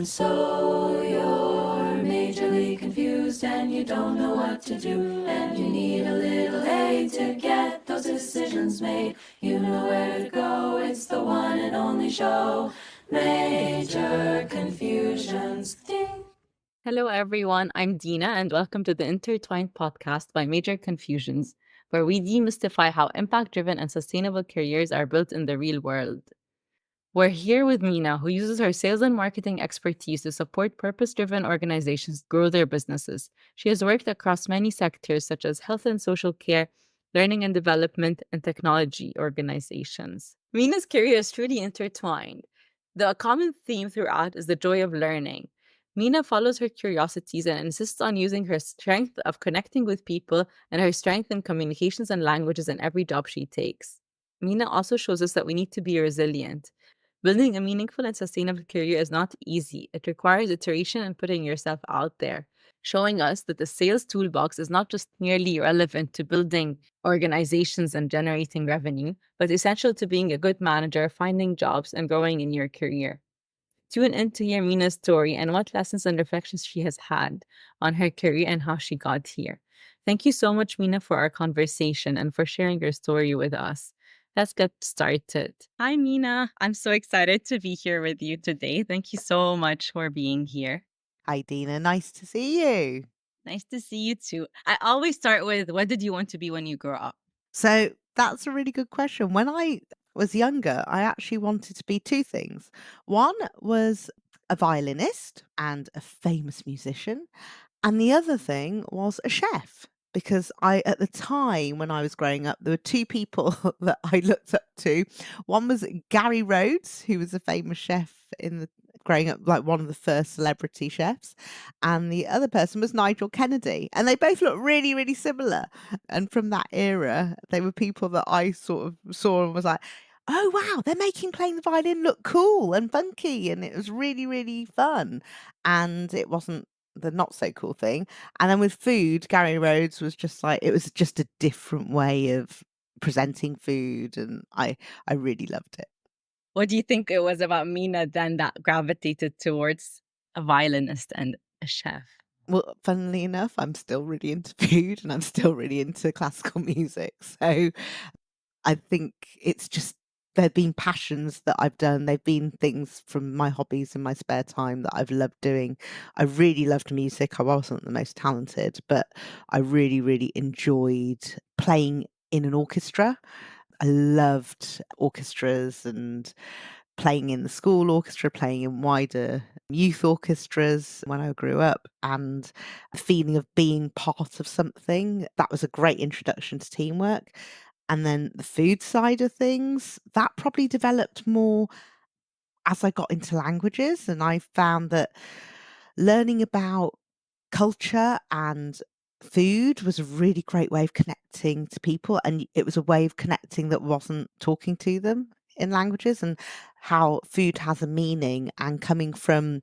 So you're majorly confused and you don't know what to do, and you need a little aid to get those decisions made. You know where to go, it's the one and only show, Major Confusions. Ding. Hello, everyone. I'm Dina, and welcome to the Intertwined podcast by Major Confusions, where we demystify how impact driven and sustainable careers are built in the real world. We're here with Meena, who uses her sales and marketing expertise to support purpose driven organizations grow their businesses. She has worked across many sectors such as health and social care, learning and development, and technology organizations. Meena's career is truly intertwined. The common theme throughout is the joy of learning. Meena follows her curiosities and insists on using her strength of connecting with people and her strength in communications and languages in every job she takes. Meena also shows us that we need to be resilient. Building a meaningful and sustainable career is not easy. It requires iteration and putting yourself out there, showing us that the sales toolbox is not just merely relevant to building organizations and generating revenue, but essential to being a good manager, finding jobs, and growing in your career. Tune in to hear Mina's story and what lessons and reflections she has had on her career and how she got here. Thank you so much, Mina, for our conversation and for sharing your story with us. Let's get started. Hi, Mina. I'm so excited to be here with you today. Thank you so much for being here. Hi, Dina. Nice to see you. Nice to see you too. I always start with what did you want to be when you grow up? So that's a really good question. When I was younger, I actually wanted to be two things. One was a violinist and a famous musician, and the other thing was a chef. Because at the time when I was growing up, there were two people that I looked up to. One was Gary Rhodes, who was a famous chef in the growing up, like one of the first celebrity chefs, and the other person was Nigel Kennedy, and they both looked really, really similar. And from that era, they were people that I sort of saw and was like, oh wow, they're making playing the violin look cool and funky, and it was really, really fun. And it wasn't the not so cool thing. And then with food, Gary Rhodes was just like, it was just a different way of presenting food, and I really loved it. What do you think it was about Mina then that gravitated towards a violinist and a chef? Well, funnily enough, I'm still really into food and I'm still really into classical music. So I think it's just there've been passions that I've done. They've been things from my hobbies in my spare time that I've loved doing. I really loved music. I wasn't the most talented, but I really, really enjoyed playing in an orchestra. I loved orchestras and playing in the school orchestra, playing in wider youth orchestras when I grew up, and a feeling of being part of something. That was a great introduction to teamwork. And then the food side of things, that probably developed more as I got into languages. And I found that learning about culture and food was a really great way of connecting to people. And it was a way of connecting that wasn't talking to them in languages, and how food has a meaning. And coming from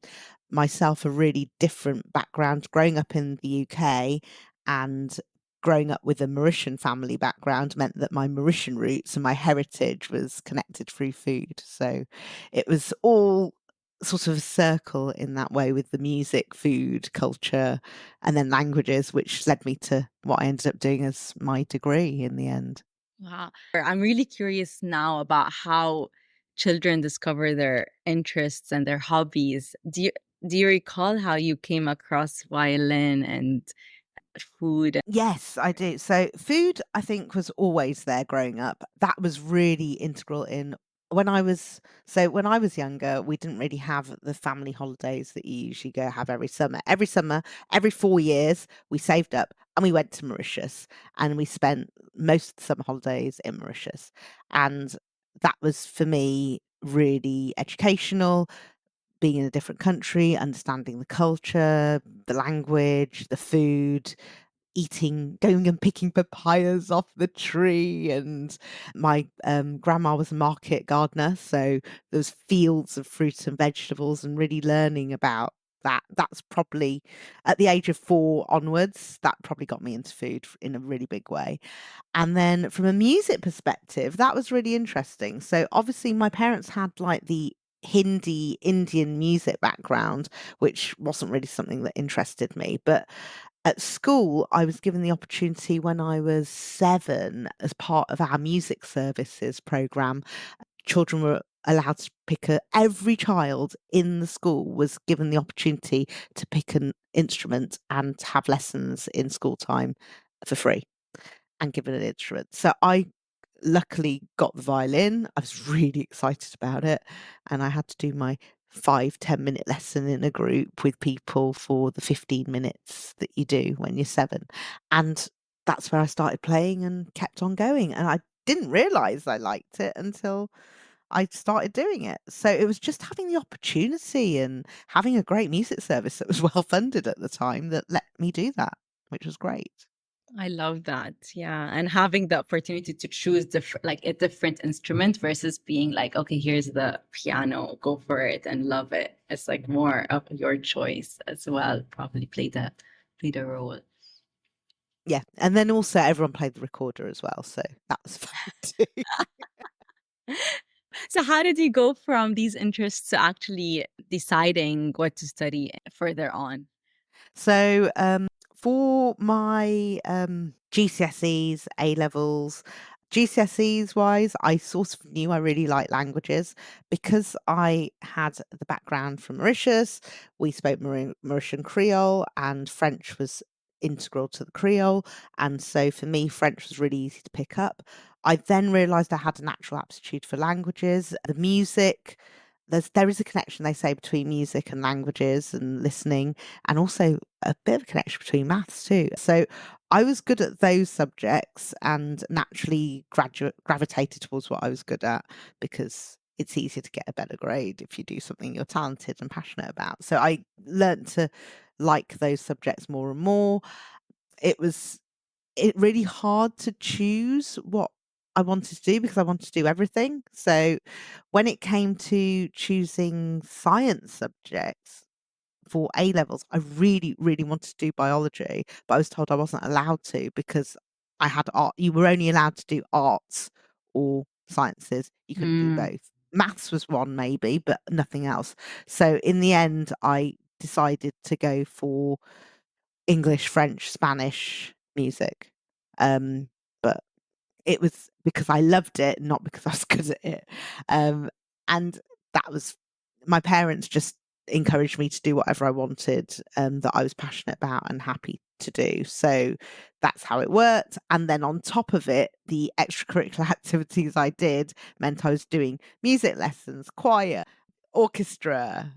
myself, a really different background, growing up in the UK and growing up with a Mauritian family background meant that my Mauritian roots and my heritage was connected through food. So it was all sort of a circle in that way, with the music, food, culture, and then languages, which led me to what I ended up doing as my degree in the end. Wow. I'm really curious now about how children discover their interests and their hobbies. Do you recall how you came across violin and food? Yes, I do. So food, I think, was always there growing up. That was really integral in when I was younger, we didn't really have the family holidays that you usually go have every summer. Every summer, every 4 years, we saved up and we went to Mauritius, and we spent most of the summer holidays in Mauritius. And that was for me really educational, being in a different country, understanding the culture, the language, the food, eating, going and picking papayas off the tree. And my grandma was a market gardener, so there was fields of fruits and vegetables, and really learning about That's probably at the age of 4 onwards, that probably got me into food in a really big way. And then from a music perspective, that was really interesting. So obviously my parents had like the Hindi Indian music background, which wasn't really something that interested me. But at school, I was given the opportunity when I was 7 as part of our music services program. Children were allowed to pick every child in the school was given the opportunity to pick an instrument and have lessons in school time for free and given an instrument. So I luckily got the violin. I was really excited about it. And I had to do my 5-10 minute lesson in a group with people for the 15 minutes that you do when you're 7. And that's where I started playing and kept on going. And I didn't realize I liked it until I started doing it. So it was just having the opportunity and having a great music service that was well funded at the time that let me do that, which was great. I love that. Yeah. And having the opportunity to choose like a different instrument versus being like, okay, here's the piano, go for it and love it. It's like more of your choice as well, probably played a role. Yeah. And then also everyone played the recorder as well. So that was fun too. So how did you go from these interests to actually deciding what to study further on? So for my GCSEs, A levels, GCSEs wise, I sort of knew I really liked languages because I had the background from Mauritius. We spoke Mauritian Creole, and French was integral to the Creole. And so for me, French was really easy to pick up. I then realised I had a natural aptitude for languages, the music. There is a connection, they say, between music and languages and listening, and also a bit of a connection between maths too. So I was good at those subjects and naturally gravitated towards what I was good at because it's easier to get a better grade if you do something you're talented and passionate about. So I learnt to like those subjects more and more. It was really hard to choose what I wanted to do because I wanted to do everything. So when it came to choosing science subjects for A levels, I really, really wanted to do biology, but I was told I wasn't allowed to because I had art. You were only allowed to do arts or sciences. You couldn't do Mm. both. Maths was one maybe, but nothing else. So in the end, I decided to go for English, French, Spanish music. But it was because I loved it, not because I was good at it. Um, and that was my parents just encouraged me to do whatever I wanted, that I was passionate about and happy to do. So that's how it worked. And then on top of it, the extracurricular activities I did meant I was doing music lessons, choir, orchestra,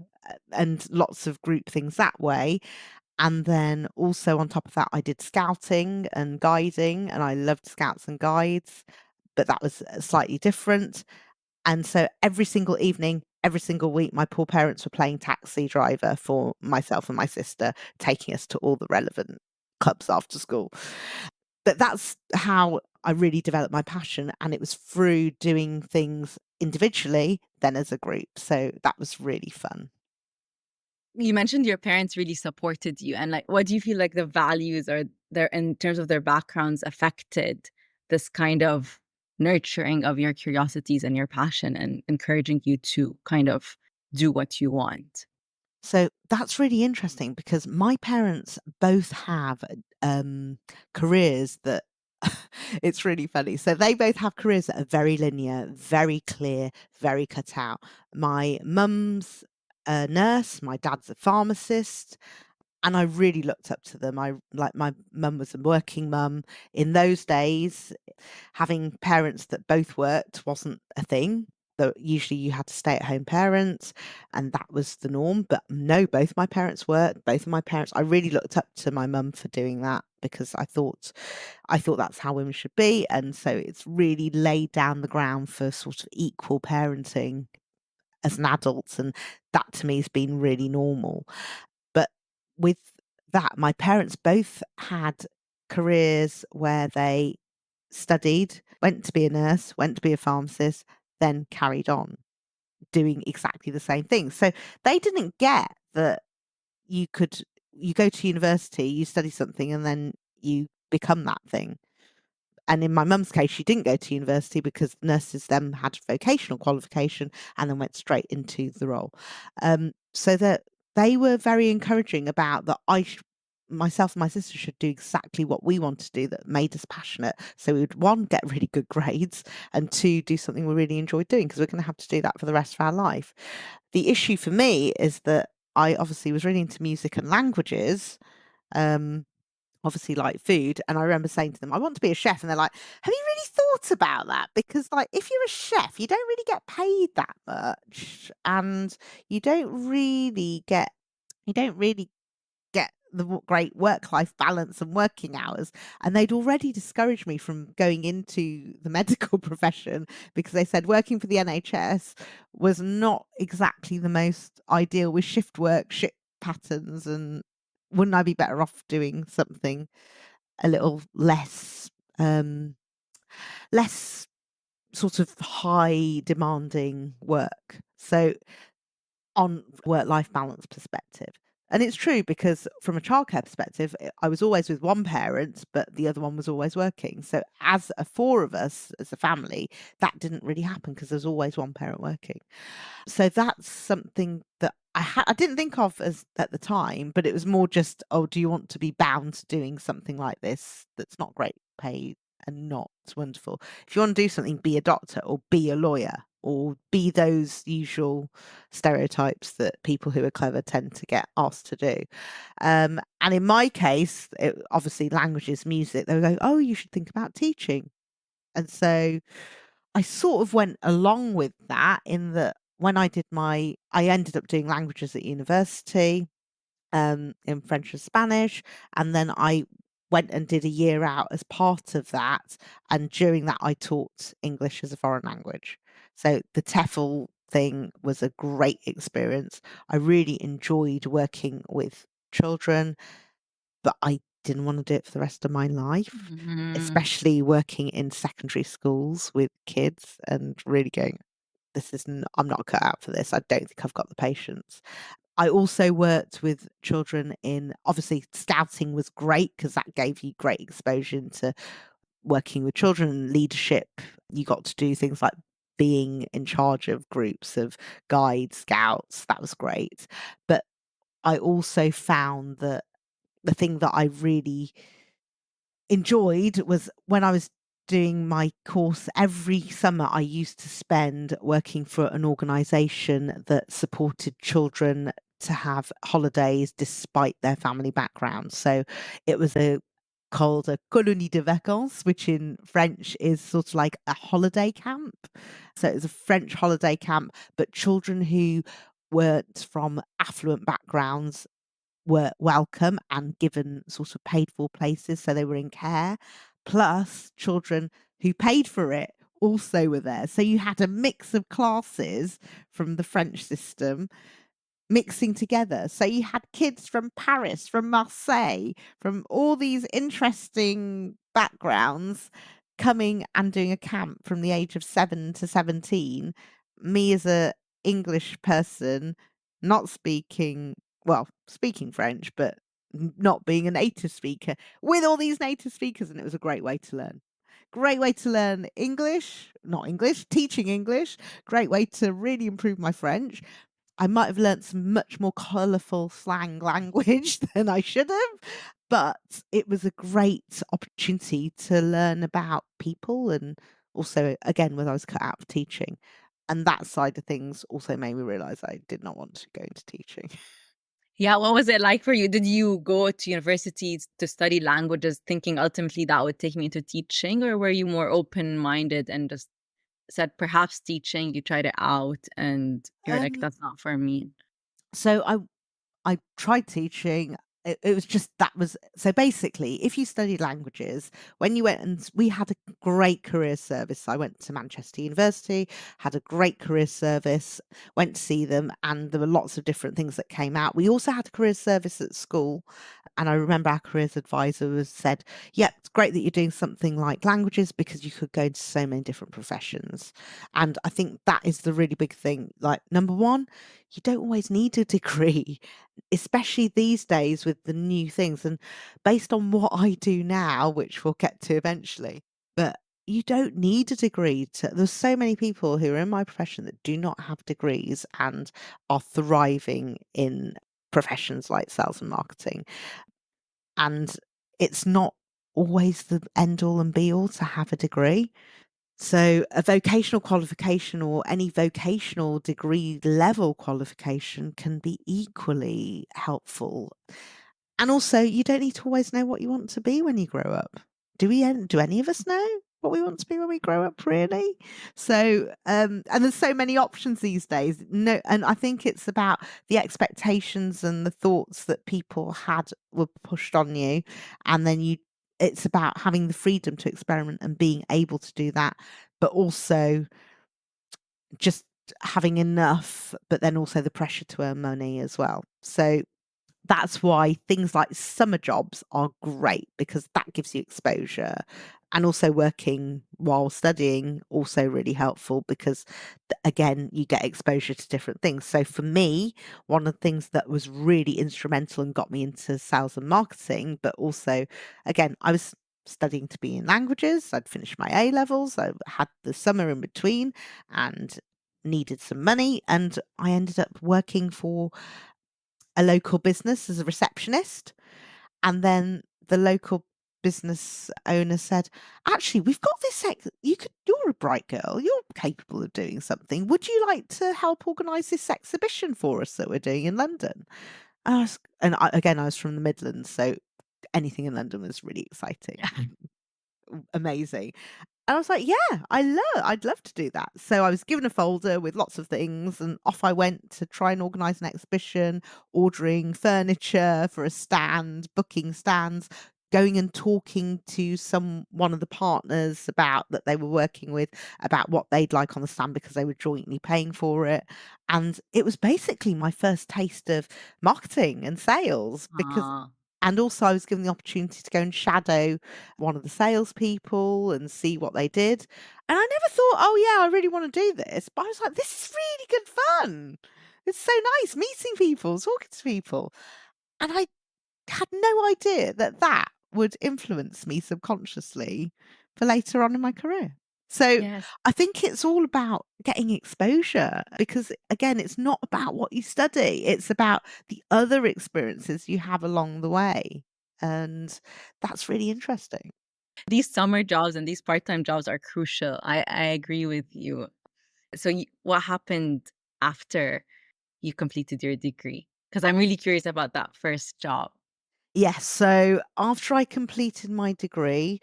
and lots of group things that way. And then also on top of that, I did scouting and guiding, and I loved scouts and guides, but that was slightly different. And so every single evening, every single week, my poor parents were playing taxi driver for myself and my sister, taking us to all the relevant clubs after school. But that's how I really developed my passion. And it was through doing things individually, then as a group. So that was really fun. You mentioned your parents really supported you, and like, what do you feel like the values or their in terms of their backgrounds affected this kind of nurturing of your curiosities and your passion and encouraging you to kind of do what you want? So that's really interesting because my parents both have careers that it's really funny. So they both have careers that are very linear, very clear, very cut out. My mum's a nurse, my dad's a pharmacist, and I really looked up to them. I like my mum was a working mum. In those days, having parents that both worked wasn't a thing. So usually you had to stay at home parents and that was the norm. But no, both my parents worked, both of my parents. I really looked up to my mum for doing that because I thought that's how women should be. And so it's really laid down the ground for sort of equal parenting as an adult. And that to me has been really normal. But with that, my parents both had careers where they studied, went to be a nurse, went to be a pharmacist, then carried on doing exactly the same thing. So they didn't get that you go to university, you study something, and then you become that thing. And in my mum's case, she didn't go to university because nurses then had vocational qualification and then went straight into the role. So that they were very encouraging about that myself and my sister should do exactly what we wanted to do that made us passionate. So we would, one, get really good grades, and two, do something we really enjoyed doing, because we're going to have to do that for the rest of our life. The issue for me is that I obviously was really into music and languages. Obviously like food, and I remember saying to them, I want to be a chef, and they're like, have you really thought about that? Because like if you're a chef, you don't really get paid that much, and you don't really get the great work-life balance and working hours. And they'd already discouraged me from going into the medical profession because they said working for the NHS was not exactly the most ideal, with shift work, shift patterns, and wouldn't I be better off doing something a little less less sort of high demanding work? So on work-life balance perspective. And it's true, because from a childcare perspective, I was always with one parent, but the other one was always working. So as a four of us as a family, that didn't really happen because there's always one parent working. So that's something that I didn't think of as at the time, but it was more just, oh, do you want to be bound to doing something like this that's not great paid and not wonderful? If you want to do something, be a doctor or be a lawyer or be those usual stereotypes that people who are clever tend to get asked to do. And in my case, obviously languages, music, they were going, oh, you should think about teaching. And so I sort of went along with that, in that when I ended up doing languages at university, in French and Spanish, and then I went and did a year out as part of that. And during that, I taught English as a foreign language. So the TEFL thing was a great experience. I really enjoyed working with children, but I didn't want to do it for the rest of my life, especially working in secondary schools with kids and really going, I'm not cut out for this. I don't think I've got the patience. I also worked with children obviously scouting was great because that gave you great exposure to working with children and leadership. You got to do things like being in charge of groups of guides, scouts. That was great. But I also found that the thing that I really enjoyed was when I was doing my course, every summer I used to spend working for an organisation that supported children to have holidays despite their family backgrounds. So it was called a colonie de vacances, which in French is sort of like a holiday camp. So it was a French holiday camp, but children who weren't from affluent backgrounds were welcome and given sort of paid for places, so they were in care. Plus, children who paid for it also were there. So you had a mix of classes from the French system mixing together. So you had kids from Paris, from Marseille, from all these interesting backgrounds coming and doing a camp from the age of 7 to 17. Me as a English person, not speaking, well, speaking French, but not being a native speaker, with all these native speakers. And it was a great way to learn. Great way to learn English, not English, teaching English. Great way to really improve my French. I might have learnt some much more colourful slang language than I should have, but it was a great opportunity to learn about people, and also, again, when I was cut out for teaching. And that side of things also made me realise I did not want to go into teaching. Yeah, what was it like for you? Did you go to university to study languages thinking ultimately that would take me into teaching, or were you more open-minded and just said perhaps teaching, you tried it out and you're like, Um, that's not for me? so I tried teaching. It was just that was so basically, if you studied languages, when you went, and we had a great career service. I went to Manchester University, had a great career service, went to see them, and there were lots of different things that came out. We also had a career service at school, And I remember our careers advisor was said, yeah, it's great that you're doing something like languages because you could go into so many different professions. And I think that is the really big thing. Like, number one, you don't always need a degree, especially these days with the new things. And based on what I do now, which we'll get to eventually, but you don't need a degree there's so many people who are in my profession that do not have degrees and are thriving in professions like sales and marketing. And it's not always the end all and be all to have a degree. So a vocational qualification or any vocational degree level qualification can be equally helpful. And also, you don't need to always know what you want to be when you grow up. Do any of us know what we want to be when we grow up, really? So, and there's so many options these days. No, and I think it's about the expectations and the thoughts that people had were pushed on you, and then it's about having the freedom to experiment and being able to do that, but also just having enough, but then also the pressure to earn money as well. So that's why things like summer jobs are great, because that gives you exposure. And also working while studying, also really helpful because, again, you get exposure to different things. So for me, one of the things that was really instrumental and got me into sales and marketing, but also, again, I was studying to be in languages. I'd finished my A levels. I had the summer in between and needed some money. And I ended up working for a local business as a receptionist. And then the local business owner said, actually, we've got this, you're a bright girl, you're capable of doing something. Would you like to help organise this exhibition for us that we're doing in London? Again, I was from the Midlands, so anything in London was really exciting, amazing. And I was like, yeah, I'd love to do that. So I was given a folder with lots of things and off I went to try and organise an exhibition, ordering furniture for a stand, booking stands, going and talking to one of the partners about that they were working with about what they'd like on the stand because they were jointly paying for it. And it was basically my first taste of marketing and sales Ah, and also I was given the opportunity to go and shadow one of the salespeople and see what they did. And I never thought, oh yeah, I really want to do this. But I was like, this is really good fun. It's so nice meeting people, talking to people. And I had no idea that that would influence me subconsciously for later on in my career. So yes. I think it's all about getting exposure because, again, it's not about what you study, it's about the other experiences you have along the way. And that's really interesting. These summer jobs and these part-time jobs are crucial. I agree with you. So what happened after you completed your degree? Because I'm really curious about that first job. Yes. So after I completed my degree,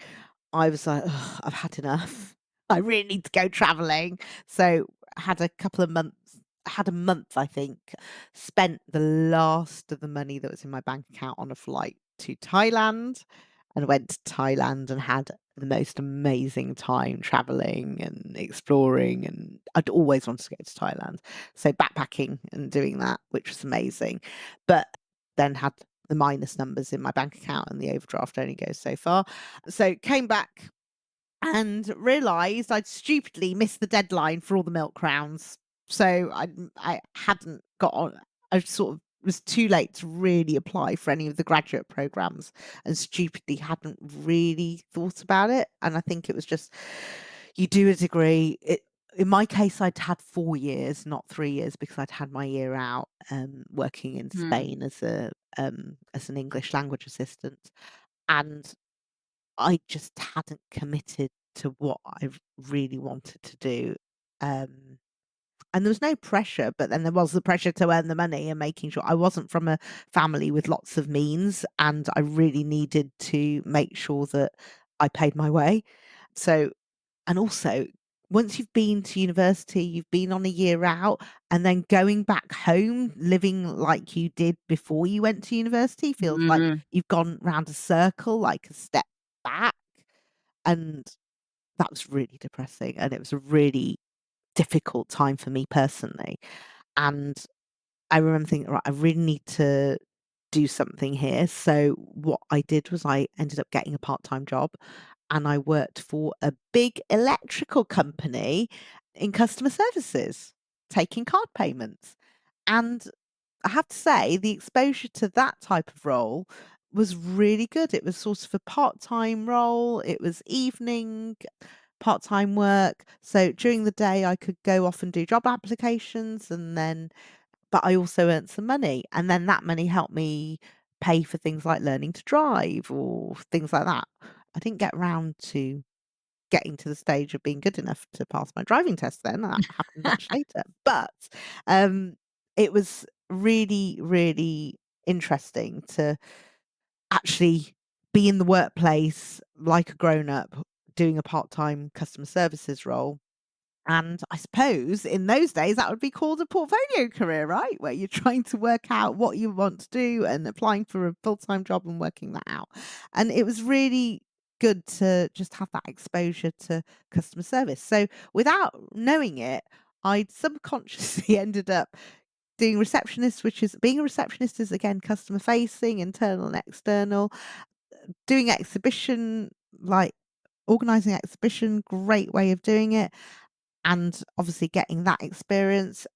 I was like, "Ugh, I've had enough. I really need to go traveling." So I had a couple of months, I had a month, I think, spent the last of the money that was in my bank account on a flight to Thailand and went to Thailand and had the most amazing time traveling and exploring. And I'd always wanted to go to Thailand. So backpacking and doing that, which was amazing. But then had the minus numbers in my bank account and the overdraft only goes so far. So came back and realised I'd stupidly missed the deadline for all the milk rounds. So I hadn't got on. I sort of was too late to really apply for any of the graduate programs and stupidly hadn't really thought about it. And I think it was just you do a degree. In my case, I'd had 4 years, not 3 years, because I'd had my year out working in Mm. Spain as an English language assistant, and I just hadn't committed to what I really wanted to do. Um, and there was no pressure, but then there was the pressure to earn the money and making sure I wasn't from a family with lots of means, and I really needed to make sure that I paid my way. So, and also, once you've been to university, you've been on a year out, and then going back home, living like you did before you went to university feels like Mm. you've gone round a circle, like a step back. And that was really depressing. And it was a really difficult time for me personally. And I remember thinking, right, I really need to do something here. So what I did was I ended up getting a part-time job, and I worked for a big electrical company in customer services, taking card payments. And I have to say, the exposure to that type of role was really good. It was sort of a part-time role. It was evening part-time work. So during the day, I could go off and do job applications, but I also earned some money. And then that money helped me pay for things like learning to drive or things like that. I didn't get around to getting to the stage of being good enough to pass my driving test then. That happened much later. But um, it was really, really interesting to actually be in the workplace like a grown up doing a part-time customer services role. And I suppose in those days that would be called a portfolio career, right? Where you're trying to work out what you want to do and applying for a full-time job and working that out. And it was really good to just have that exposure to customer service. So without knowing it, I'd subconsciously ended up doing receptionist, which is being a receptionist is again customer facing, internal and external, doing exhibition, like organizing exhibition, great way of doing it, and obviously getting that experience.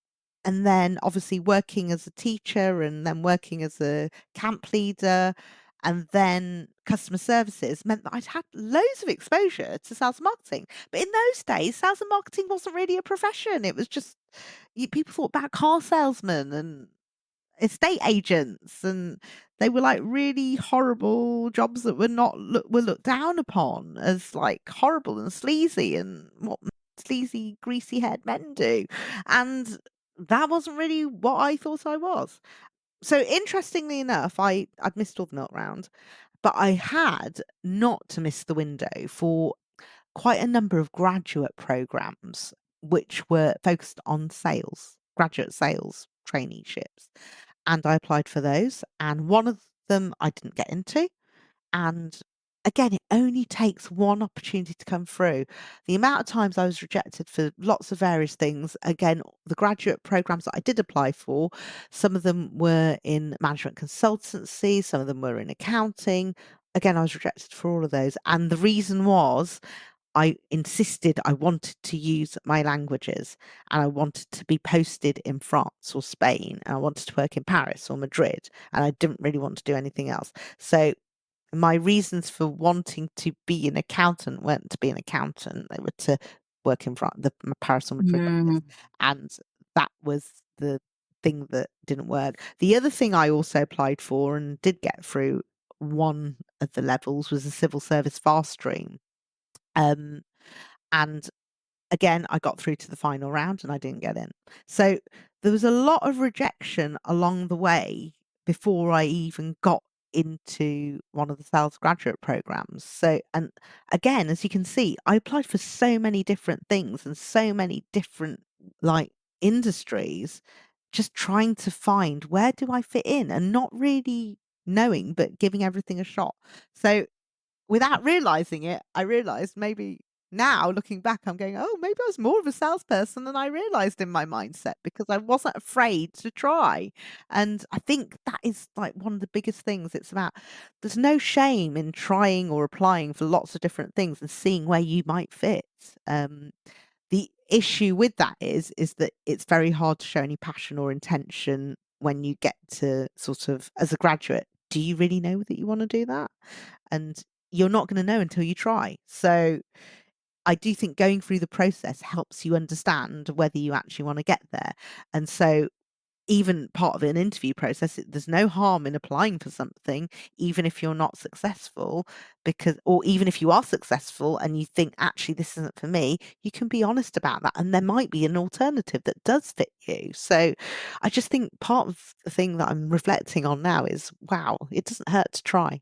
And then obviously working as a teacher and then working as a camp leader and then customer services meant that I'd had loads of exposure to sales and marketing. But in those days, sales and marketing wasn't really a profession. It was just people thought about car salesmen and estate agents, and they were like really horrible jobs that were looked down upon as like horrible and sleazy and what sleazy greasy haired men do. And that wasn't really what I thought I was. So interestingly enough, I'd missed all the milk round, but I had not to miss the window for quite a number of graduate programs which were focused on sales, graduate sales traineeships. And I applied for those, and one of them I didn't get into. And again, it only takes one opportunity to come through. The amount of times I was rejected for lots of various things, again, the graduate programs that I did apply for, some of them were in management consultancy, some of them were in accounting. Again, I was rejected for all of those. And the reason was I insisted I wanted to use my languages, and I wanted to be posted in France or Spain, and I wanted to work in Paris or Madrid, and I didn't really want to do anything else. So my reasons for wanting to be an accountant weren't to be an accountant; they were to work in France, the Paris or Madrid office, Mm. and that was the thing that didn't work. The other thing I also applied for and did get through one of the levels was a civil service fast stream. Um, and again, I got through to the final round and I didn't get in. So there was a lot of rejection along the way before I even got into one of the sales graduate programs. So, and again, as you can see, I applied for so many different things and so many different like industries, just trying to find where do I fit in and not really knowing, but giving everything a shot. So without realizing it, I realized maybe now looking back, I'm going, oh, maybe I was more of a salesperson than I realized in my mindset because I wasn't afraid to try. And I think that is like one of the biggest things. It's about there's no shame in trying or applying for lots of different things and seeing where you might fit. The issue with that is that it's very hard to show any passion or intention when you get to sort of as a graduate. Do you really know that you want to do that? And you're not going to know until you try. So I do think going through the process helps you understand whether you actually want to get there. And so even part of an interview process, there's no harm in applying for something, even if you're not successful, because, or even if you are successful and you think, actually, this isn't for me, you can be honest about that. And there might be an alternative that does fit you. So I just think part of the thing that I'm reflecting on now is, wow, it doesn't hurt to try.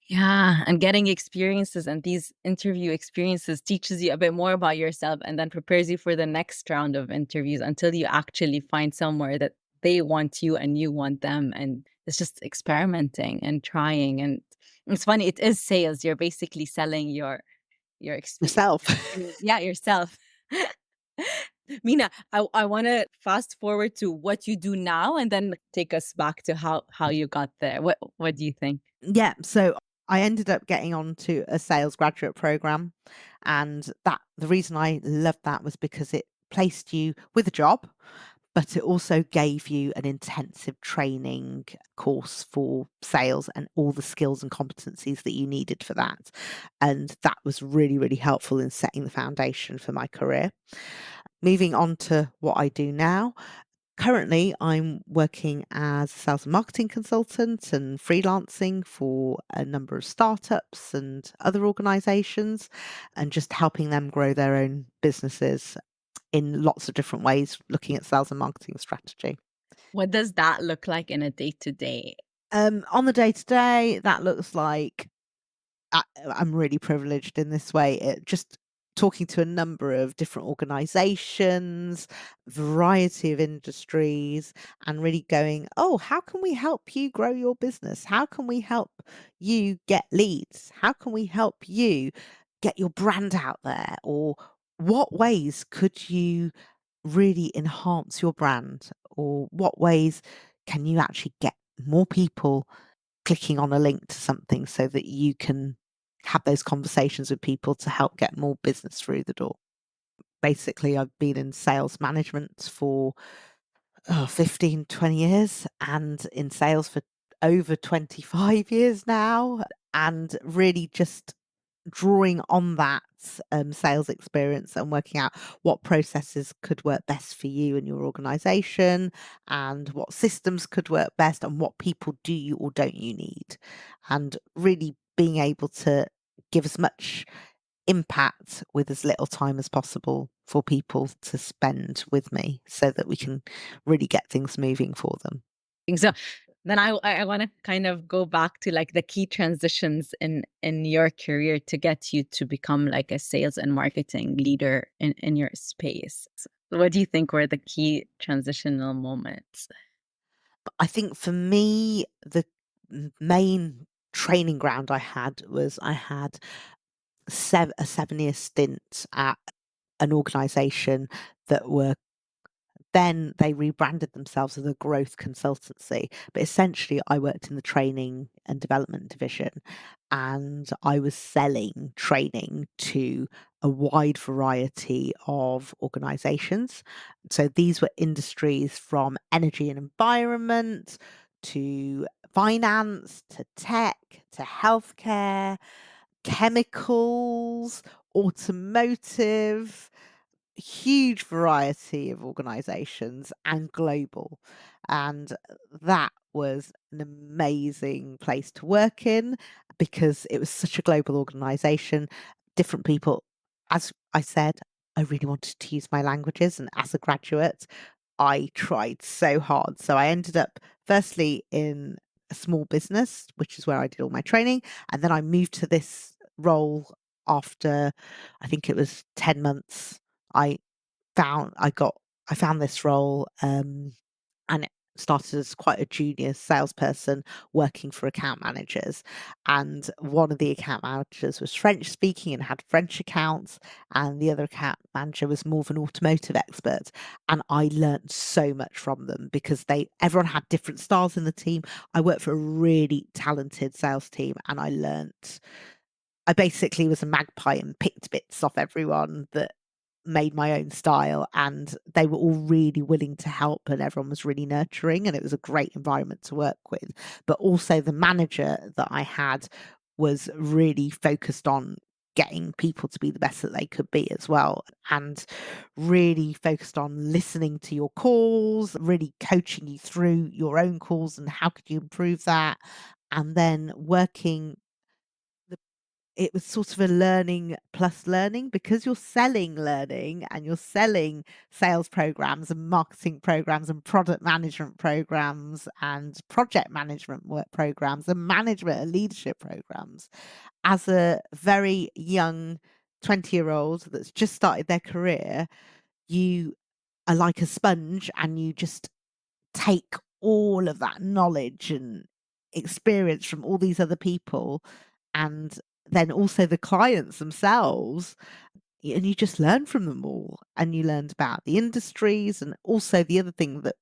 Yeah, and getting experiences and these interview experiences teaches you a bit more about yourself and then prepares you for the next round of interviews until you actually find somewhere that they want you and you want them. And it's just experimenting and trying. And it's funny, it is sales. You're basically selling your Yourself. yeah, yourself. Meena, I want to fast forward to what you do now and then take us back to how you got there. What do you think? Yeah, so I ended up getting onto a sales graduate program, and that the reason I loved that was because it placed you with a job, but it also gave you an intensive training course for sales and all the skills and competencies that you needed for that. And that was really, really helpful in setting the foundation for my career. Moving on to what I do now. Currently, I'm working as a sales and marketing consultant and freelancing for a number of startups and other organizations, and just helping them grow their own businesses in lots of different ways, looking at sales and marketing strategy. What does that look like in a day to day? On the day to day, that looks like I'm really privileged in this way. It just talking to a number of different organizations, variety of industries, and really going, oh, how can we help you grow your business? How can we help you get leads? How can we help you get your brand out there? Or what ways could you really enhance your brand? Or what ways can you actually get more people clicking on a link to something so that you can have those conversations with people to help get more business through the door? Basically, I've been in sales management for 15, 20 years and in sales for over 25 years now, and really just drawing on that sales experience and working out what processes could work best for you and your organization, and what systems could work best, and what people do you or don't you need, and really being able to give as much impact with as little time as possible for people to spend with me so that we can really get things moving for them. So then I want to kind of go back to like the key transitions in your career to get you to become like a sales and marketing leader in your space. What do you think were the key transitional moments? I think for me, the main training ground I had was I had a 7-year stint at an organization that were then they rebranded themselves as a growth consultancy. But essentially, I worked in the training and development division, and I was selling training to a wide variety of organizations. So these were industries from energy and environment to finance to tech to healthcare, chemicals, automotive, huge variety of organizations, and global. And that was an amazing place to work in because it was such a global organization, different people. As I said, I really wanted to use my languages. And as a graduate, I tried so hard. So I ended up firstly in a small business, which is where I did all my training. And then I moved to this role after, I think it was 10 months. I I found this role, and it started as quite a junior salesperson working for account managers. And one of the account managers was French speaking and had French accounts, and the other account manager was more of an automotive expert. And I learned so much from them because everyone had different styles in the team. I worked for a really talented sales team, and I basically was a magpie and picked bits off everyone that made my own style, and they were all really willing to help, and everyone was really nurturing, and it was a great environment to work with. But also the manager that I had was really focused on getting people to be the best that they could be as well, and really focused on listening to your calls, really coaching you through your own calls and how could you improve that, and then working it was sort of a learning plus learning because you're selling learning and you're selling sales programs and marketing programs and product management programs and project management work programs and management and leadership programs. As a very young 20-year-old that's just started their career, you are like a sponge and you just take all of that knowledge and experience from all these other people, and then also the clients themselves. and you just learn from them all, and you learned about the industries. And also the other thing that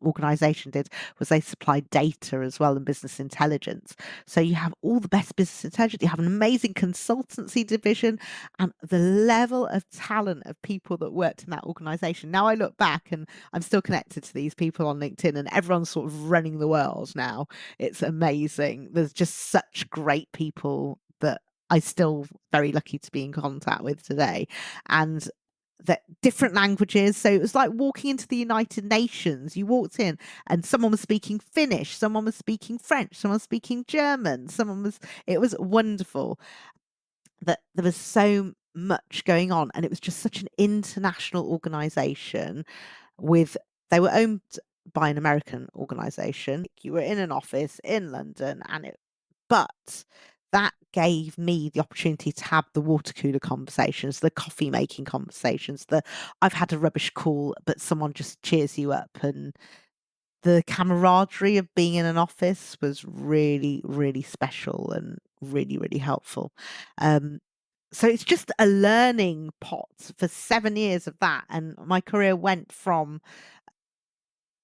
organization did was they supplied data as well, and business intelligence. So you have all the best business intelligence, you have an amazing consultancy division, and the level of talent of people that worked in that organization. Now I look back and I'm still connected to these people on LinkedIn, and everyone's sort of running the world now. It's amazing. There's just such great people that I still very lucky to be in contact with today. And that different languages. So it was like walking into the United Nations. You walked in and someone was speaking Finnish, someone was speaking French, someone was speaking German, it was wonderful that there was so much going on. And it was just such an international organization they were owned by an American organization. You were in an office in London, but that gave me the opportunity to have the water cooler conversations, the coffee making conversations, I've had a rubbish call, but someone just cheers you up. And the camaraderie of being in an office was really, really special and really, really helpful. So it's just a learning pot for 7 years of that. And my career went from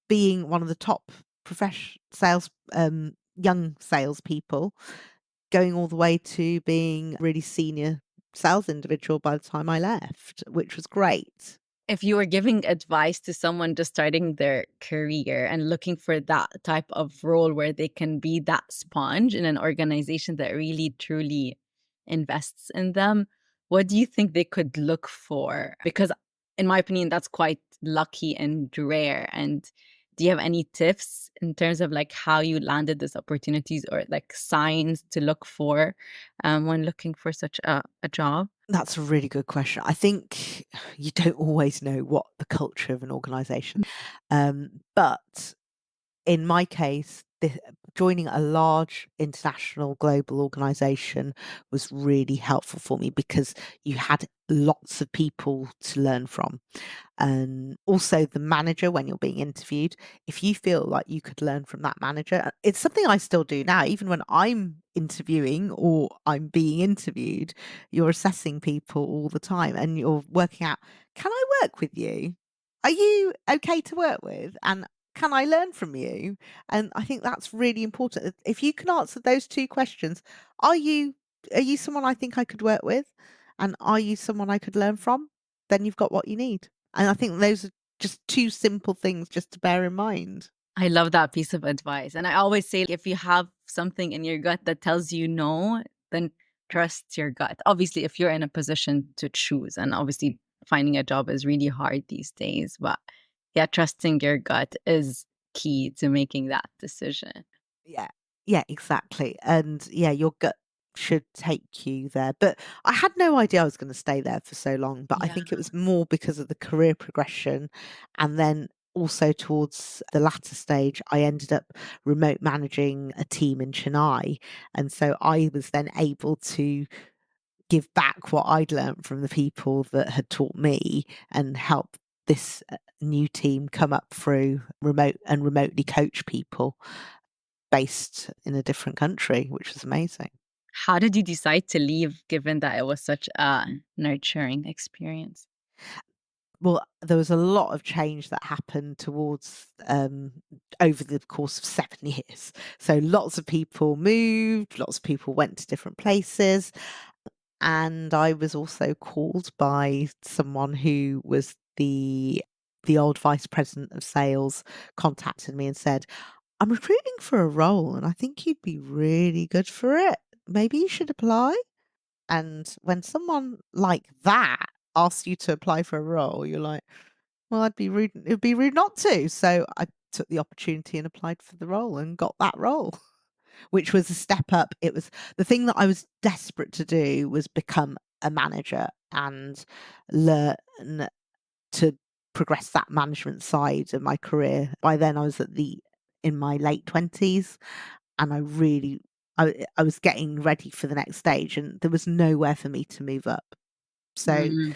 being one of the top young salespeople, going all the way to being really senior sales individual by the time I left, which was great. If you were giving advice to someone just starting their career and looking for that type of role where they can be that sponge in an organization that really truly invests in them, what do you think they could look for? Because, in my opinion, that's quite lucky and rare. And do you have any tips in terms of like how you landed these opportunities, or like signs to look for when looking for such a job? That's a really good question. I think you don't always know what the culture of an organization, but in my case, joining a large international global organization was really helpful for me because you had lots of people to learn from. And also the manager, when you're being interviewed, if you feel like you could learn from that manager, it's something I still do now. Even when I'm interviewing or I'm being interviewed, you're assessing people all the time and you're working out, can I work with you? Are you okay to work with? And can I learn from you? And I think that's really important. If you can answer those two questions, are you someone I think I could work with? And are you someone I could learn from? Then you've got what you need. And I think those are just two simple things just to bear in mind. I love that piece of advice. And I always say, if you have something in your gut that tells you no, then trust your gut. Obviously, if you're in a position to choose, and obviously finding a job is really hard these days, but yeah, trusting your gut is key to making that decision. Yeah. Yeah, exactly. And yeah, your gut should take you there. But I had no idea I was going to stay there for so long. But I Yeah. think it was more because of the career progression. And then also towards the latter stage, I ended up remote managing a team in Chennai. And so I was then able to give back what I'd learned from the people that had taught me and help this new team come up through remotely coach people based in a different country, which was amazing. How did you decide to leave, given that it was such a nurturing experience? Well, there was a lot of change that happened towards over the course of 7 years. So lots of people moved, lots of people went to different places. And I was also called by someone who was the old vice president of sales, contacted me and said, I'm recruiting for a role and I think you'd be really good for it. Maybe you should apply. And when someone like that asks you to apply for a role, you're like, well, it'd be rude not to. So I took the opportunity and applied for the role and got that role, which was a step up. It was the thing that I was desperate to do, was become a manager and learn to progress that management side of my career. By then I was in my late 20s, and I was getting ready for the next stage, and there was nowhere for me to move up. So Mm.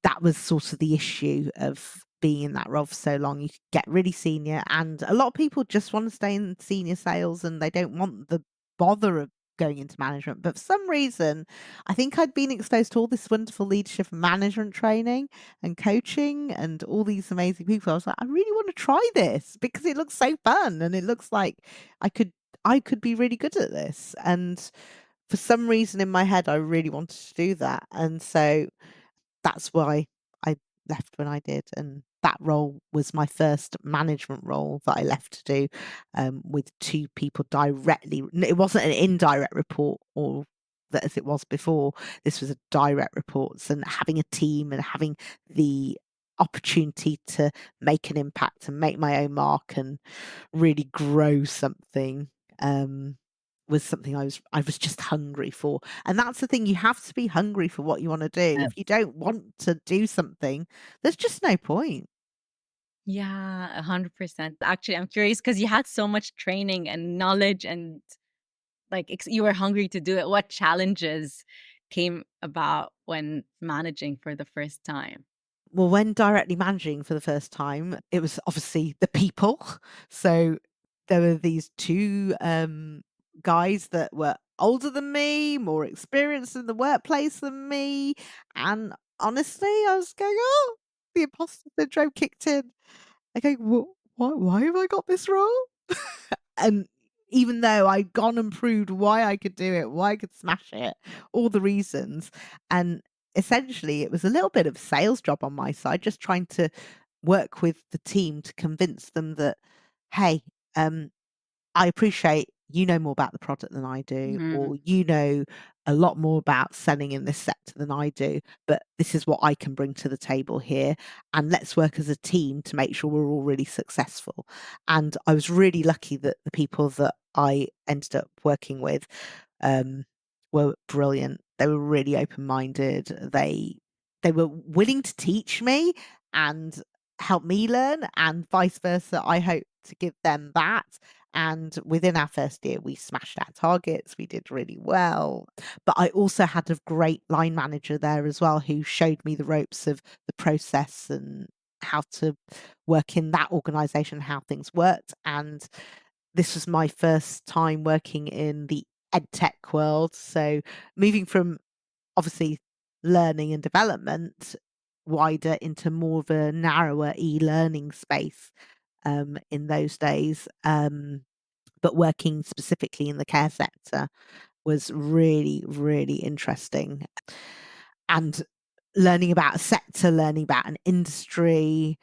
that was sort of the issue of being in that role for so long. You could get really senior, and a lot of people just want to stay in senior sales and they don't want the bother of going into management. But for some reason, I think I'd been exposed to all this wonderful leadership and management training and coaching and all these amazing people. I was like, I really want to try this because it looks so fun and it looks like I could be really good at this. And for some reason in my head, I really wanted to do that. And so that's why I left when I did. And that role was my first management role that I left to do, with two people directly. It wasn't an indirect report or that as it was before. This was a direct reports, and having a team and having the opportunity to make an impact and make my own mark and really grow something. Was something I was just hungry for. And that's the thing, you have to be hungry for what you wanna do. Yes. If you don't want to do something, there's just no point. Yeah, 100%. Actually, I'm curious because you had so much training and knowledge and like you were hungry to do it. What challenges came about when managing for the first time? Well, when directly managing for the first time, it was obviously the people. So there were these two guys that were older than me, more experienced in the workplace than me. And honestly, I was going, oh, the imposter syndrome kicked in. I go, why have I got this role? And even though I'd gone and proved why I could do it, why I could smash it, all the reasons. And essentially, it was a little bit of a sales job on my side, just trying to work with the team to convince them that, hey, I appreciate you know more about the product than I do, Mhm. or you know a lot more about selling in this sector than I do, but this is what I can bring to the table here. And let's work as a team to make sure we're all really successful. And I was really lucky that the people that I ended up working with um, were brilliant. They were really open minded. They were willing to teach me and help me learn, and vice versa. I hope to give them that. And within our first year, we smashed our targets. We did really well. But I also had a great line manager there as well, who showed me the ropes of the process and how to work in that organization, how things worked. And this was my first time working in the ed tech world. So moving from obviously learning and development wider into more of a narrower e-learning space in those days. But working specifically in the care sector was really, really interesting. And learning about a sector, learning about an industry,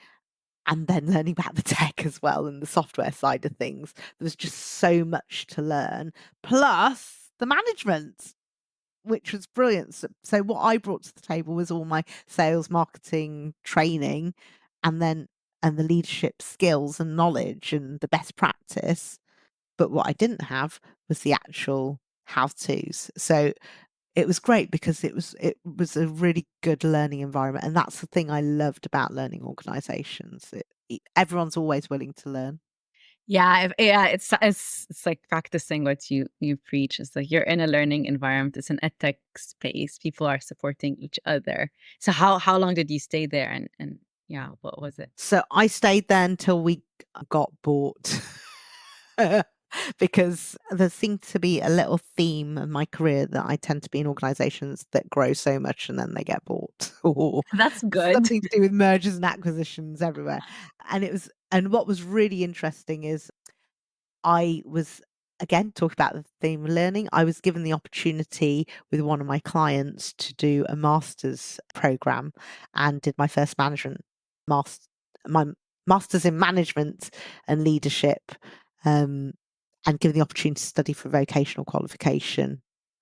and then learning about the tech as well and the software side of things. There was just so much to learn, plus the management, which was brilliant. So what I brought to the table was all my sales, marketing, training, and then and the leadership skills and knowledge and the best practice. But what I didn't have was the actual how-tos. So it was great because it was a really good learning environment, and that's the thing I loved about learning organizations. Everyone's always willing to learn. Yeah, yeah, it's like practicing what you preach. It's like you're in a learning environment. It's an edtech space. People are supporting each other. So how long did you stay there? And yeah, what was it? So I stayed there until we got bought. Because there seemed to be a little theme in my career that I tend to be in organizations that grow so much and then they get bought, or That's good. something to do with mergers and acquisitions everywhere. And what was really interesting is I was, again, talking about the theme of learning. I was given the opportunity with one of my clients to do a master's program and did my first master, my master's in management and leadership, um, and given the opportunity to study for vocational qualification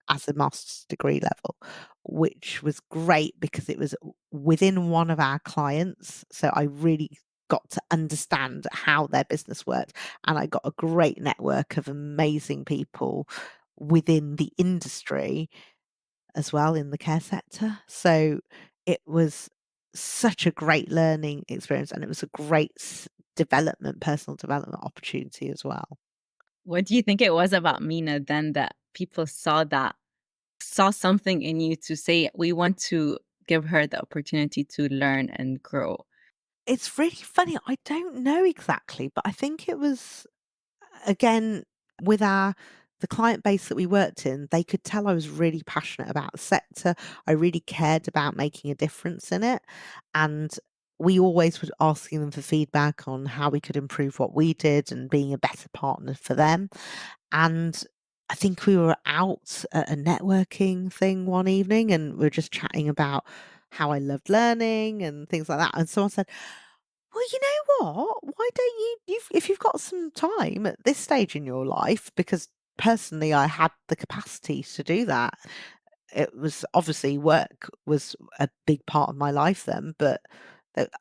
as a master's degree level, which was great because it was within one of our clients. So I really got to understand how their business worked, and I got a great network of amazing people within the industry as well in the care sector. So it was such a great learning experience, and it was a great personal development opportunity as well. What do you think it was about Mina then that people saw something in you to say we want to give her the opportunity to learn and grow? It's really funny. I don't know exactly, but I think it was, again, with our the client base that we worked in, they could tell I was really passionate about the sector. I really cared about making a difference in it. And we always were asking them for feedback on how we could improve what we did and being a better partner for them. And I think we were out at a networking thing one evening and we were just chatting about how I loved learning and things like that. And someone said, well, you know what? Why don't if you've got some time at this stage in your life, because personally I had the capacity to do that. It was obviously work was a big part of my life then, but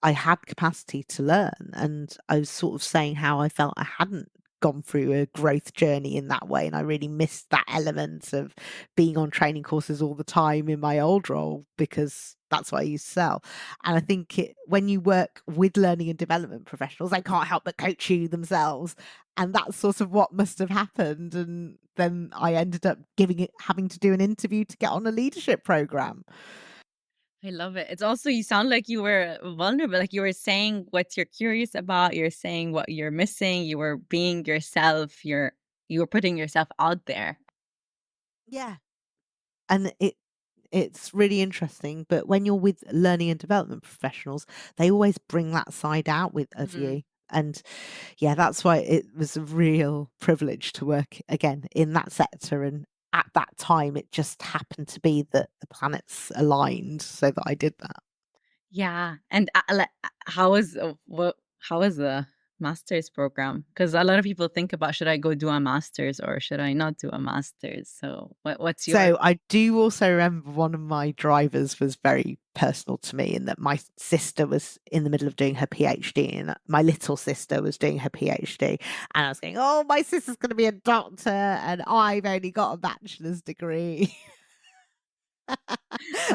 I had capacity to learn. And I was sort of saying how I felt I hadn't gone through a growth journey in that way. And I really missed that element of being on training courses all the time in my old role because that's what I used to sell. And I think when you work with learning and development professionals, they can't help but coach you themselves. And that's sort of what must have happened. And then I ended up having to do an interview to get on a leadership program. I love it. It's also you sound like you were vulnerable, like you were saying what you're curious about, you're saying what you're missing, you were being yourself, you were putting yourself out there. Yeah. And it's really interesting, but when you're with learning and development professionals, they always bring that side out of Mhm. you. And yeah, that's why it was a real privilege to work again in that sector. And at that time, it just happened to be that the planets aligned so that I did that. Yeah, and, how was, how was the master's program? Because a lot of people think about, "Should I go do a master's or should I not do a master's?" So, what's your So I do also remember one of my drivers was very personal to me in that my sister was in the middle of doing her PhD and my little sister was doing her PhD. And I was going, oh, my sister's going to be a doctor and I've only got a bachelor's degree.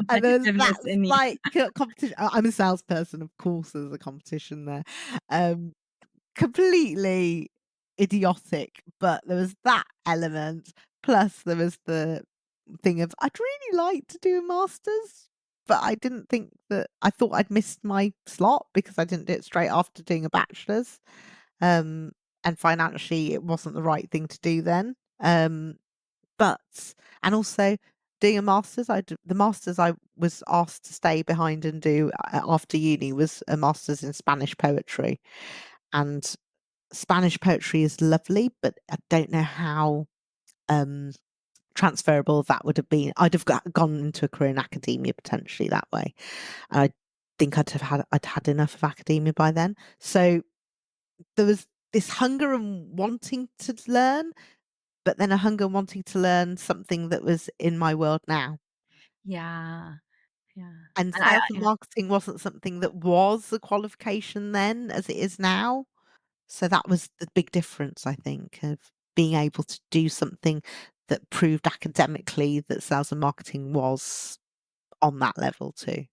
And there's that competitiveness in you? slight competition. I'm a salesperson, of course, there's a competition there. Um, Completely idiotic, but there was that element. Plus, there was the thing of I'd really like to do a master's, but I didn't think that I thought I'd missed my slot because I didn't do it straight after doing a bachelor's. Um, and financially, it wasn't the right thing to do then. But and also doing a master's, the master's I was asked to stay behind and do after uni was a master's in Spanish poetry, and Spanish poetry is lovely, but I don't know how um, transferable that would have been. I'd have gone into a career in academia potentially that way. And I think I'd had enough of academia by then. So there was this hunger and wanting to learn, but then a hunger and wanting to learn something that was in my world now. Yeah, yeah, And and sales and marketing wasn't something that was a qualification then as it is now. So that was the big difference, I think, of being able to do something that proved academically that sales and marketing was on that level too.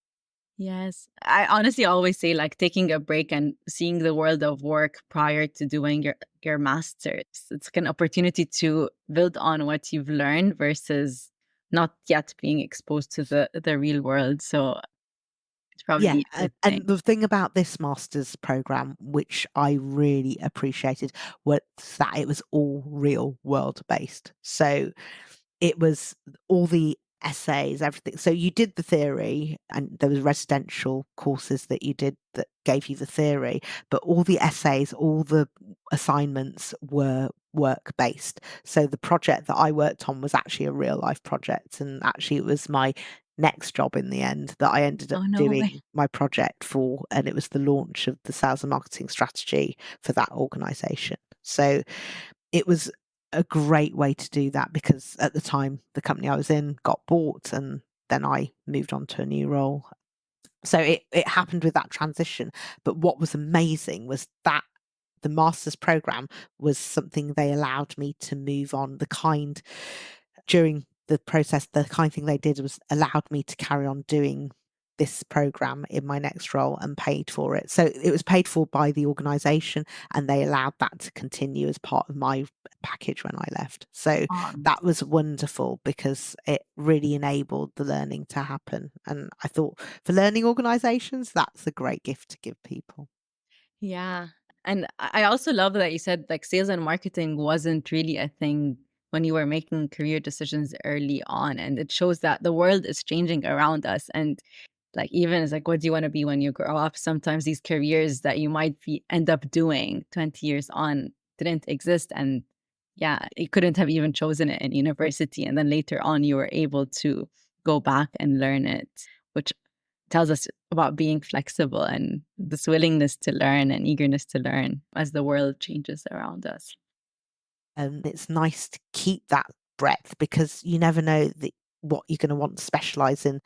yes. I honestly always say, like, taking a break and seeing the world of work prior to doing your master's, it's like an opportunity to build on what you've learned versus not yet being exposed to the real world, so it's Yeah, probably a good thing. and the thing about this master's program, which I really appreciated, was that it was all real world based. So it was all the essays, everything. So you did the theory and there was residential courses that you did that gave you the theory, but all the essays, all the assignments were work based. So the project that I worked on was actually a real life project. And actually it was my next job in the end that I ended up Oh, no way. doing my project for. And it was the launch of the sales and marketing strategy for that organization. So it was a great way to do that because at the time the company I was in got bought and then I moved on to a new role. So it happened with that transition. But what was amazing was that the master's program was something they allowed me to move on. The kind during the process, the kind thing they did was allowed me to carry on doing this program in my next role and paid for it. So it was paid for by the organization and they allowed that to continue as part of my package when I left. So Um, that was wonderful because it really enabled the learning to happen. And I thought for learning organizations, that's a great gift to give people. yeah, and I also love that you said, like, sales and marketing wasn't really a thing when you were making career decisions early on. And it shows that the world is changing around us. And like, even it's like, what do you want to be when you grow up? Sometimes these careers that you might end up doing 20 years on didn't exist. And yeah, you couldn't have even chosen it in university. And then later on, you were able to go back and learn it, which tells us about being flexible and this willingness to learn and eagerness to learn as the world changes around us. And it's nice to keep that breadth because you never know what you're going to want to specialize in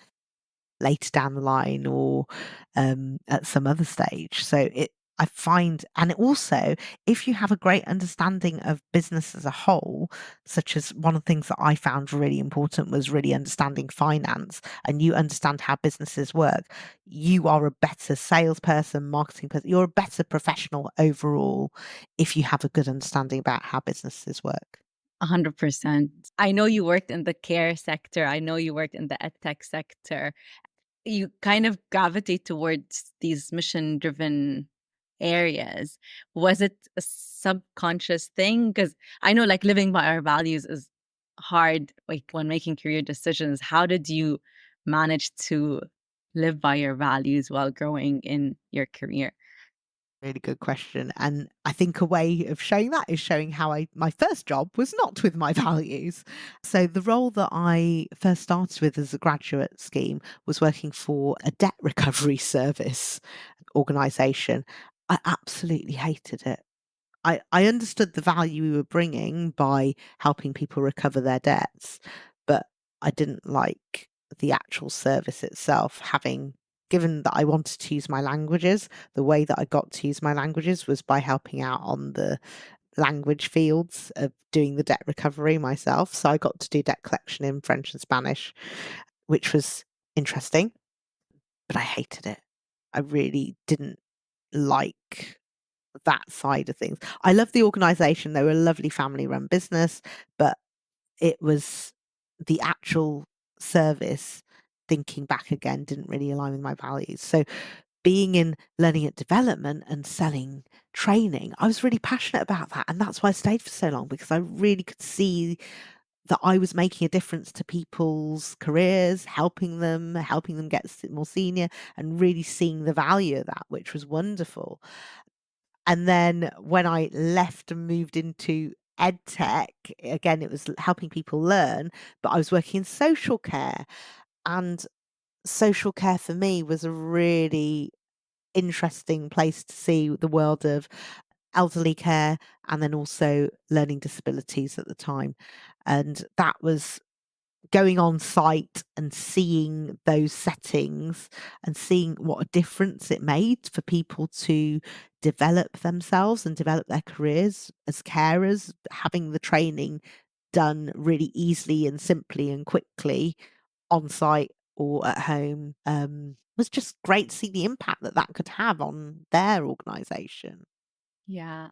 later down the line or at some other stage. So I find, and also, if you have a great understanding of business as a whole, such as one of the things that I found really important was really understanding finance, and you understand how businesses work, you are a better salesperson, marketing person, you're a better professional overall if you have a good understanding about how businesses work. 100%. I know you worked in the care sector. I know you worked in the edtech sector. You kind of gravitate towards these mission driven areas. Was it a subconscious thing? Because I know like living by our values is hard, like when making career decisions. How did you manage to live by your values while growing in your career? Really good question. And I think a way of showing that is showing how my first job was not with my values. So the role that I first started with as a graduate scheme was working for a debt recovery service organization. I absolutely hated it. I understood the value we were bringing by helping people recover their debts, but I didn't like the actual service itself. Having given that I wanted to use my languages, the way that I got to use my languages was by helping out on the language fields of doing the debt recovery myself. So I got to do debt collection in French and Spanish, which was interesting, but I hated it. I really didn't like that side of things. I love the organization. They were a lovely family run business, but it was the actual service, thinking back again, didn't really align with my values. So being in learning and development and selling training, I was really passionate about that. And that's why I stayed for so long, because I really could see that I was making a difference to people's careers, helping them get more senior, and really seeing the value of that, which was wonderful. And then when I left and moved into ed tech, again, it was helping people learn, but I was working in social care. And social care for me was a really interesting place to see the world of elderly care and then also learning disabilities at the time. And that was going on site and seeing those settings and seeing what a difference it made for people to develop themselves and develop their careers as carers, having the training done really easily and simply and quickly on site or at home, was just great to see the impact that that could have on their organization. Yeah,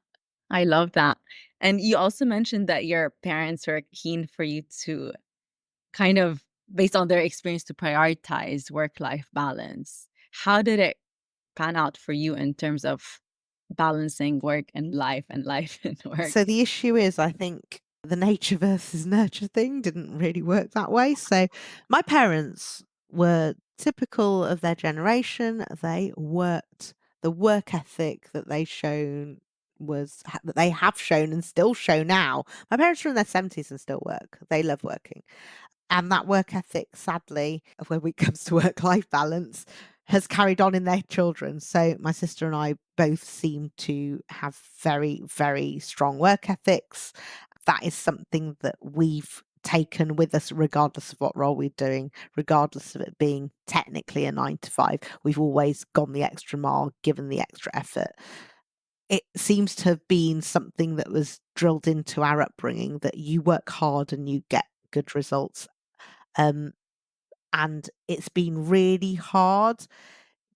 I love that. And you also mentioned that your parents were keen for you to kind of, based on their experience, to prioritize work-life balance. How did it pan out for you in terms of balancing work and life and work? So the issue is, I think the nature versus nurture thing didn't really work that way. So my parents were typical of their generation. They worked, the work ethic that that they have shown and still show now. My parents are in their 70s and still work. They love working. And that work ethic, sadly, when it comes to work-life balance, has carried on in their children. So my sister and I both seem to have very, very strong work ethics. That is something that we've taken with us regardless of what role we're doing, regardless of it being technically a 9 to 5. We've always gone the extra mile, given the extra effort. It seems to have been something that was drilled into our upbringing, that you work hard and you get good results. Um, and it's been really hard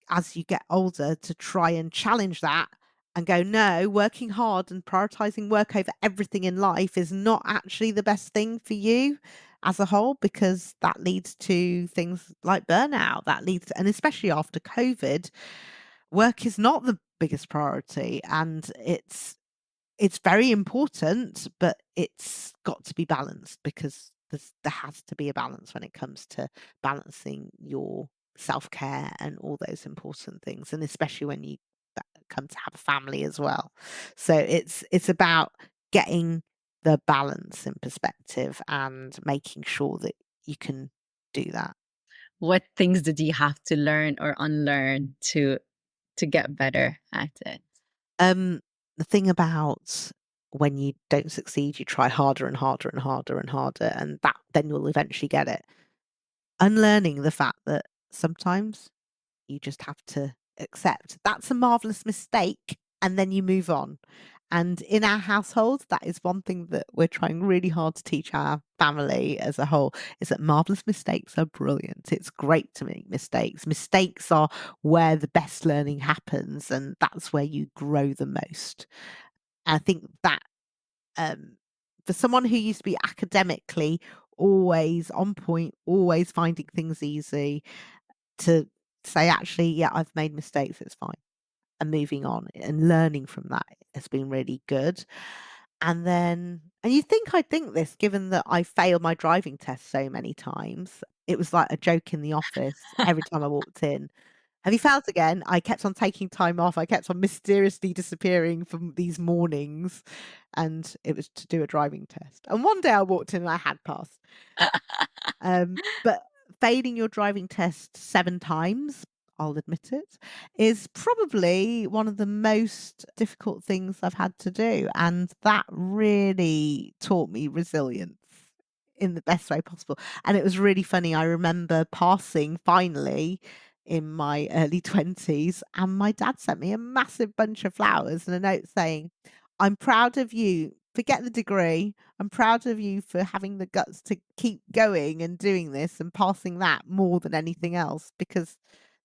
as you get older to try and challenge that and go, no, working hard and prioritizing work over everything in life is not actually the best thing for you as a whole, because that leads to things like burnout. That leads to, and especially after COVID, work is not the biggest priority. And it's it's very important, but it's got to be balanced because there has to be a balance when it comes to balancing your self-care and all those important things, and especially when you come to have a family as well. So it's about getting the balance in perspective and making sure that you can do that. What things did you have to learn or unlearn to get better at it? Um, the thing about when you don't succeed, you try harder and harder and harder and harder, and that then you'll eventually get it. Unlearning the fact that sometimes you just have to accept that's a marvelous mistake and then you move on. And in our household, that is one thing that we're trying really hard to teach our family as a whole is that marvelous mistakes are brilliant. It's great to make mistakes. Mistakes are where the best learning happens, and that's where you grow the most. I think that um, for someone who used to be academically always on point, always finding things easy, to say, actually, yeah, I've made mistakes, it's fine. And moving on and learning from that has been really good. And you think I'd think this given that I failed my driving test so many times. It was like a joke in the office every time I walked in. Have you failed again? I kept on taking time off. I kept on mysteriously disappearing from these mornings, and it was to do a driving test. And one day I walked in and I had passed. But failing your driving test 7 times, I'll admit it, is probably one of the most difficult things I've had to do, and that really taught me resilience in the best way possible. And it was really funny. I remember passing finally in my early 20s, and my dad sent me a massive bunch of flowers and a note saying, "I'm proud of you. Forget the degree. I'm proud of you for having the guts to keep going and doing this and passing that more than anything else, because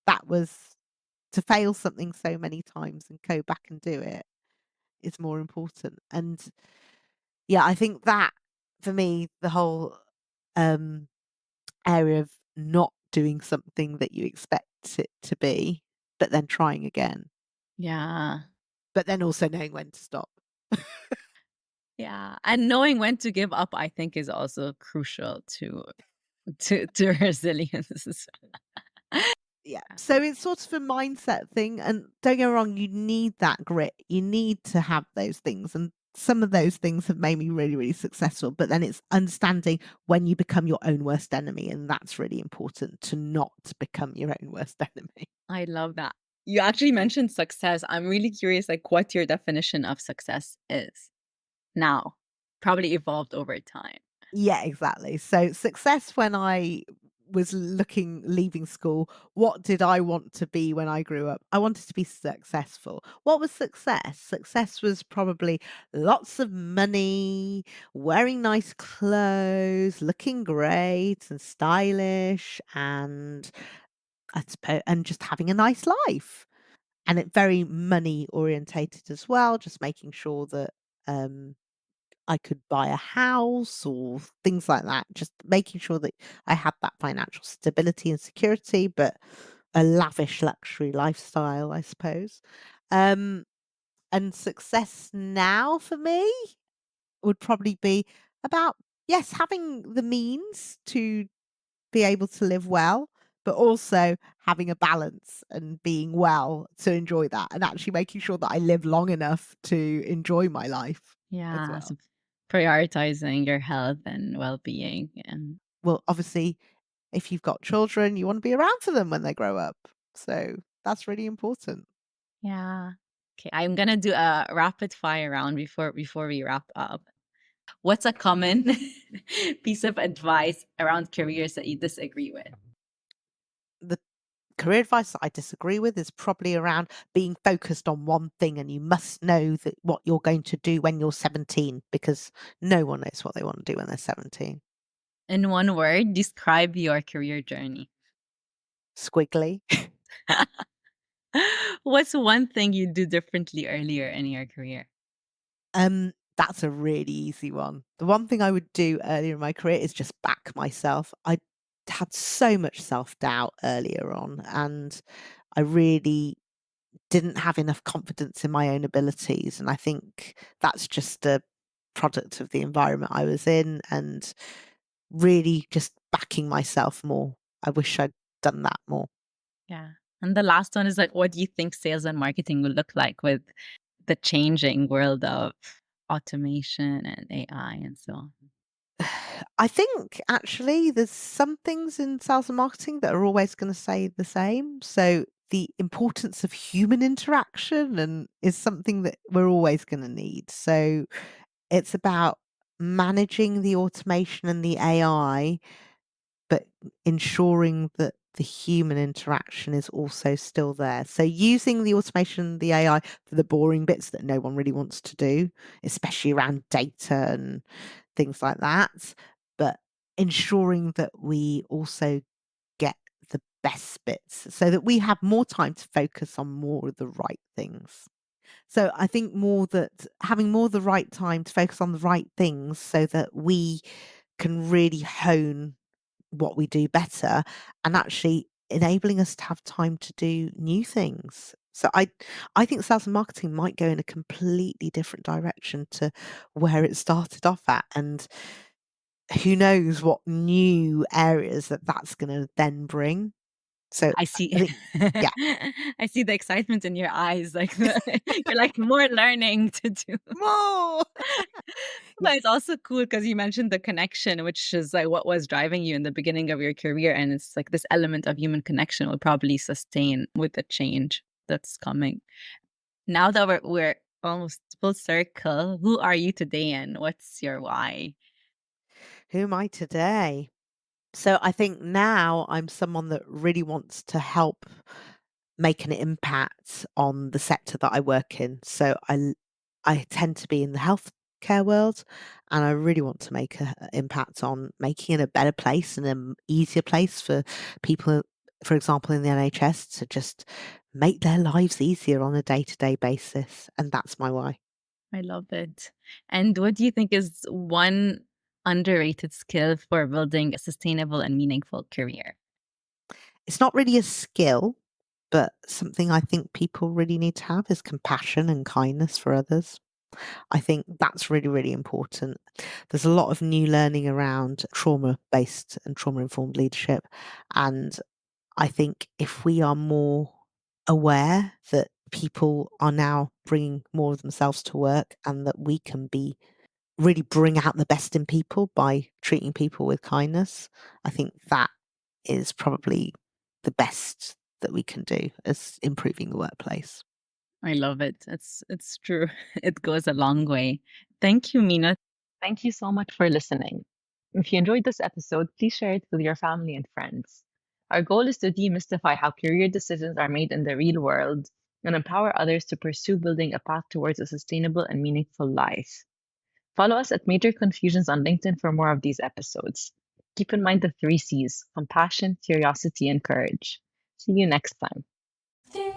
that was to fail something so many times and go back and do it is more important." And yeah, I think that for me, the whole um, area of not doing something that you expect it to be, but then trying again, Yeah. but then also knowing when to stop. Yeah. And knowing when to give up, I think, is also crucial to resilience. Yeah. So it's sort of a mindset thing. And don't get me wrong, you need that grit. You need to have those things. And some of those things have made me really, really successful. But then it's understanding when you become your own worst enemy. And that's really important, to not become your own worst enemy. I love that. You actually mentioned success. I'm really curious, like, what your definition of success is now. Probably evolved over time. Yeah, exactly. So success when I was leaving school, what did I want to be when I grew up? I wanted to be successful. What was success? Success was probably lots of money, wearing nice clothes, looking great and stylish, and I suppose, and just having a nice life. And it very money orientated as well, just making sure that um I could buy a house or things like that, just making sure that I had that financial stability and security, but a lavish luxury lifestyle, I suppose. Um, and success now for me would probably be about, yes, having the means to be able to live well, but also having a balance and being well to enjoy that, and actually making sure that I live long enough to enjoy my life as Yeah. well. So prioritizing your health and well-being. And Well, obviously, if you've got children, you want to be around for them when they grow up. So that's really important. yeah. Okay, I'm gonna do a rapid fire round before we wrap up. What's a common piece of advice around careers that you disagree with? The career advice that I disagree with is probably around being focused on one thing, and you must know that what you're going to do when you're 17, because no one knows what they want to do when they're 17. In one word, describe your career journey. Squiggly. What's one thing you do differently earlier in your career? That's a really easy one. The one thing I would do earlier in my career is just back myself. I had so much self-doubt earlier on, and I really didn't have enough confidence in my own abilities. And I think that's just a product of the environment I was in and really just backing myself more. I wish I'd done that more. Yeah. And the last one is like, what do you think sales and marketing will look like with the changing world of automation and AI and so on? I think actually there's some things in sales and marketing that are always going to stay the same. So the importance of human interaction and is something that we're always going to need. So it's about managing the automation and the AI, but ensuring that the human interaction is also still there. So using the automation, the AI for the boring bits that no one really wants to do, especially around data and things like that, but ensuring that we also get the best bits so that we have more time to focus on more of the right things. So I think more that having more the right time to focus on the right things so that we can really hone what we do better and actually enabling us to have time to do new things. So I think sales and marketing might go in a completely different direction to where it started off at, and who knows what new areas that's going to then bring. So I I see. think, yeah, I see the excitement in your eyes. Like you're like more learning to do. more. Yeah, But it's also cool because you mentioned the connection, which is like what was driving you in the beginning of your career. And it's like this element of human connection will probably sustain with the change that's coming. Now that we're almost full circle, who are you today and what's your why? who am I today? So I think now I'm someone that really wants to help make an impact on the sector that I work in. So I tend to be in the healthcare world, and I really want to make an impact on making it a better place and an easier place for people, for example, in the NHS, to just make their lives easier on a day-to-day basis. And that's my why. I love it. And what do you think is one underrated skill for building a sustainable and meaningful career? It's not really a skill, but something I think people really need to have is compassion and kindness for others. I think that's really, really important. There's a lot of new learning around trauma based and trauma informed leadership. And I think if we are more aware that people are now bringing more of themselves to work and that we can be really bring out the best in people by treating people with kindness, I think that is probably the best that we can do as improving the workplace. I love it. It's true. It goes a long way. Thank you, Meena. Thank you so much for listening. If you enjoyed this episode, please share it with your family and friends. Our goal is to demystify how career decisions are made in the real world and empower others to pursue building a path towards a sustainable and meaningful life. Follow us at Major Confusions on LinkedIn for more of these episodes. Keep in mind the three C's: compassion, curiosity, and courage. See you next time. Ding